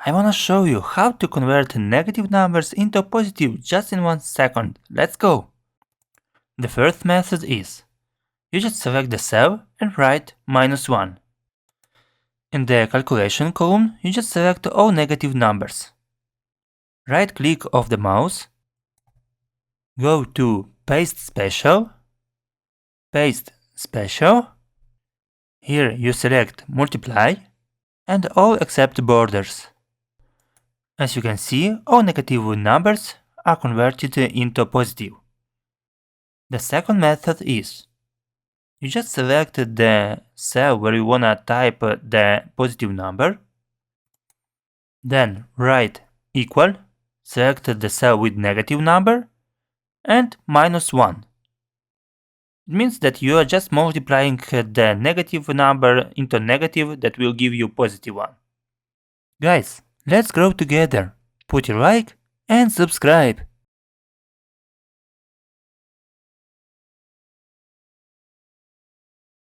I wanna show you how to convert negative numbers into positive just in 1 second. Let's go! The first method is, you just select the cell and write -1. In the calculation column, you just select all negative numbers. Right click of the mouse, go to Paste Special, Paste Special. Here you select Multiply and all except borders. As you can see, all negative numbers are converted into positive. The second method is, you just select the cell where you wanna type the positive number, then write equal, select the cell with negative number, and -1. It means that you are just multiplying the negative number into negative that will give you positive one. Guys, let's grow together. Put your like and subscribe.